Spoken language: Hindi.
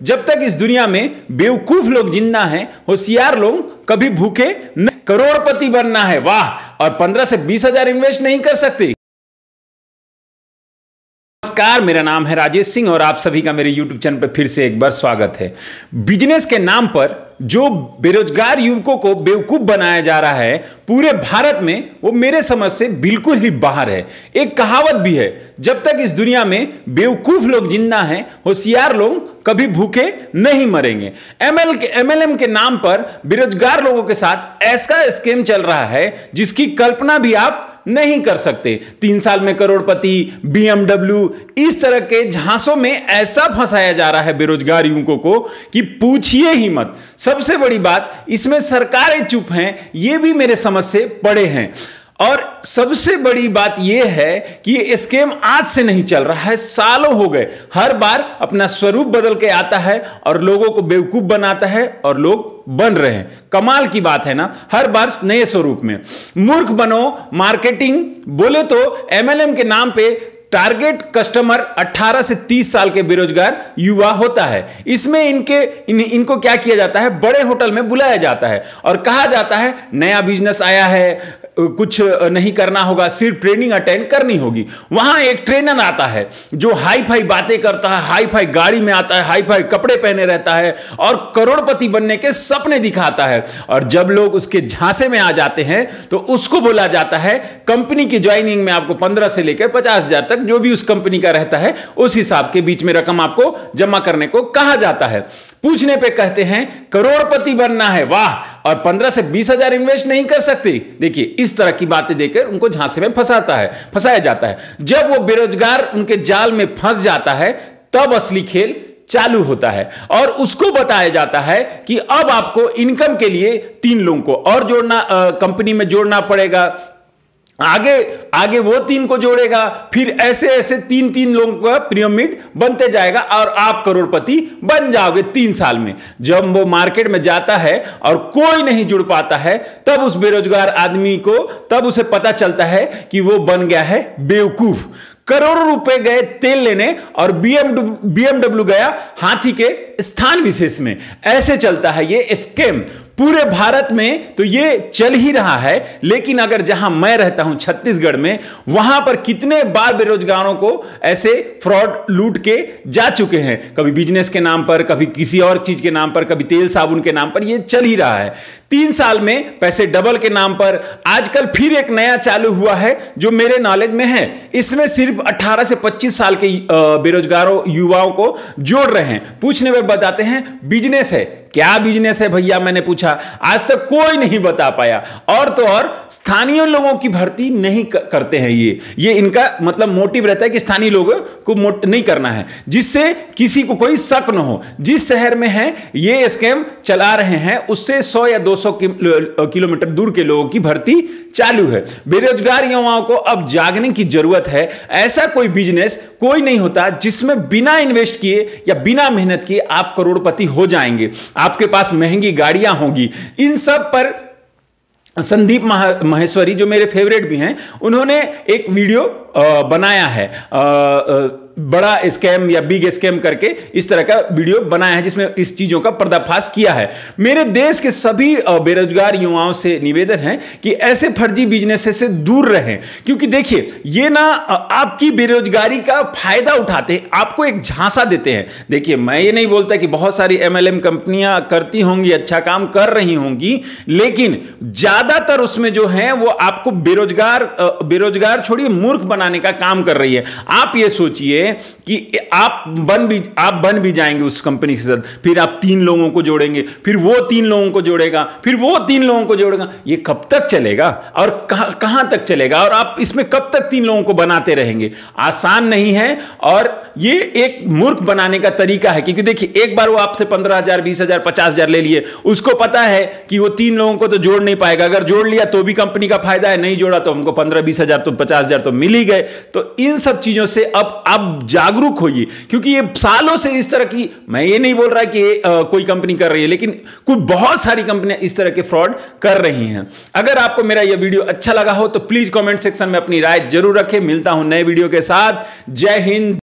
जब तक इस दुनिया में बेवकूफ लोग जिंदा हैं, होशियार लोग कभी भूखे नहीं। करोड़पति बनना है, वाह, और 15 से 20 हजार इन्वेस्ट नहीं कर सकते। नमस्कार, मेरा नाम है राजेश सिंह और आप सभी का मेरे YouTube चैनल पर फिर से एक बार स्वागत है। बिजनेस के नाम पर जो बेरोजगार युवकों को बेवकूफ बनाया जा रहा है पूरे भारत में, वो मेरे समझ से बिल्कुल ही बाहर है। एक कहावत भी है, जब तक इस दुनिया में बेवकूफ लोग जिंदा हैं, होशियार लोग कभी भूखे नहीं मरेंगे। MLM के नाम पर बेरोजगार लोगों के साथ ऐसा स्कैम चल रहा है जिसकी कल्पना भी आप नहीं कर सकते। 3 साल में करोड़पति, BMW, इस तरह के झांसों में ऐसा फंसाया जा रहा है बेरोजगार युवकों को कि पूछिए ही मत। सबसे बड़ी बात, इसमें सरकारें चुप हैं, ये भी मेरे समझ से पड़े हैं। और सबसे बड़ी बात यह है कि ये स्कैम आज से नहीं चल रहा है, सालों हो गए। हर बार अपना स्वरूप बदल के आता है और लोगों को बेवकूफ बनाता है और लोग बन रहे हैं। कमाल की बात है ना, हर बार नए स्वरूप में। मूर्ख बनो, मार्केटिंग बोले तो MLM के नाम पे टारगेट कस्टमर 18 से 30 साल के बेरोजगार युवा होता है। इसमें इनको क्या किया जाता है, बड़े होटल में बुलाया जाता है और कहा जाता है नया बिजनेस आया है, कुछ नहीं करना होगा, सिर्फ ट्रेनिंग अटेंड करनी होगी। वहां एक ट्रेनर आता है जो हाई फाई बातें करता है, हाई फाई गाड़ी में आता है, हाई फाई कपड़े पहने रहता है और करोड़पति बनने के सपने दिखाता है। और जब लोग उसके झांसे में आ जाते हैं तो उसको बोला जाता है कंपनी की ज्वाइनिंग में आपको 15 से लेकर 50 हजार तक जो भी उस कंपनी का रहता है उस हिसाब के बीच में रकम आपको जमा करने को कहा जाता है। पूछने पे कहते हैं करोड़पति बनना है, वाह, और 15 से 20 हजार इन्वेस्ट नहीं कर सकते। देखिए, इस तरह की बातें देकर उनको झांसे में फंसाया जाता है। जब वो बेरोजगार उनके जाल में फंस जाता है तब असली खेल चालू होता है और उसको बताया जाता है कि अब आपको इनकम के लिए 3 लोगों को और जोड़ना, कंपनी में जोड़ना पड़ेगा। आगे वो 3 को जोड़ेगा, फिर ऐसे 3 लोगों का पिरामिड बनते जाएगा और आप करोड़पति बन जाओगे 3 साल में। जब वो मार्केट में जाता है और कोई नहीं जुड़ पाता है तब उस बेरोजगार आदमी को तब उसे पता चलता है कि वो बन गया है बेवकूफ। करोड़ों रुपए गए तेल लेने और BMW गया हाथी के स्थान विशेष में। ऐसे चलता है ये स्कैम पूरे भारत में, तो ये चल ही रहा है। लेकिन अगर जहां मैं रहता हूं छत्तीसगढ़ में, वहां पर कितने बार बेरोजगारों को ऐसे फ्रॉड लूट के जा चुके हैं, कभी बिजनेस के नाम पर, कभी किसी और चीज के नाम पर, कभी तेल साबुन के नाम पर। ये चल ही रहा है। 3 साल में पैसे डबल के नाम पर आजकल फिर एक नया चालू हुआ है जो मेरे नॉलेज में है। इसमें सिर्फ 18 से 25 साल के बेरोजगारों युवाओं को जोड़ रहे हैं। पूछने में बताते हैं बिजनेस है। क्या बिजनेस है भैया, मैंने पूछा, आज तक कोई नहीं बता पाया। और तो और स्थानीय लोगों की भर्ती नहीं करते हैं। ये इनका मतलब मोटिव रहता है कि स्थानीय लोगों को नहीं करना है, जिससे किसी को कोई शक न हो। जिस शहर में है ये स्कैम चला रहे हैं उससे 100 या 200 किलोमीटर दूर के लोगों की भर्ती चालू है। बेरोजगार युवाओं को अब जागने की जरूरत है। ऐसा कोई बिजनेस कोई नहीं होता जिसमें बिना इन्वेस्ट किए या बिना मेहनत किए आप करोड़पति हो जाएंगे। आपके पास महंगी गाड़ियां होंगी। इन सब पर संदीप माहेश्वरी, जो मेरे फेवरेट भी हैं, उन्होंने एक वीडियो बनाया है, बड़ा स्कैम या बिग स्कैम करके इस तरह का वीडियो बनाया है जिसमें इस चीजों का पर्दाफाश किया है। मेरे देश के सभी बेरोजगार युवाओं से निवेदन है कि ऐसे फर्जी बिजनेस से दूर रहें, क्योंकि देखिए ये ना आपकी बेरोजगारी का फायदा उठाते हैं, आपको एक झांसा देते हैं। देखिए, मैं ये नहीं बोलता कि बहुत सारी MLM कंपनियां करती होंगी, अच्छा काम कर रही होंगी, लेकिन ज्यादातर उसमें जो है वो आपको बेरोजगार छोड़िए मूर्ख बनाने का काम कर रही है। आप ये सोचिए कि आप बन भी जाएंगे उस कंपनी के साथ, फिर आप 3 लोगों को जोड़ेंगे, फिर वो 3 लोगों को जोड़ेगा, फिर वो 3 लोगों को जोड़ेगा। ये कब तक चलेगा और कहां तक चलेगा, और आप इसमें कब तक 3 लोगों को बनाते रहेंगे? आसान नहीं है और ये एक मूर्ख बनाने का तरीका है। क्योंकि देखिए, एक बार वो आपसे 15,000, 20,000, 50,000 ले लिए, उसको पता है कि वो 3 लोगों को तो जोड़ नहीं पाएगा। अगर जोड़ लिया तो भी कंपनी का फायदा है, नहीं जोड़ा तो हमको 15-20 हजार तो 50 हजार तो मिल ही गए। तो इन सब चीजों से अब आप जागरूक होइए, क्योंकि ये सालों से इस तरह की, मैं ये नहीं बोल रहा कि कोई कंपनी कर रही है, लेकिन कुछ बहुत सारी कंपनियां इस तरह के फ्रॉड कर रही हैं। अगर आपको मेरा यह वीडियो अच्छा लगा हो तो प्लीज कमेंट सेक्शन में अपनी राय जरूर रखें। मिलता हूं नए वीडियो के साथ। जय हिंद।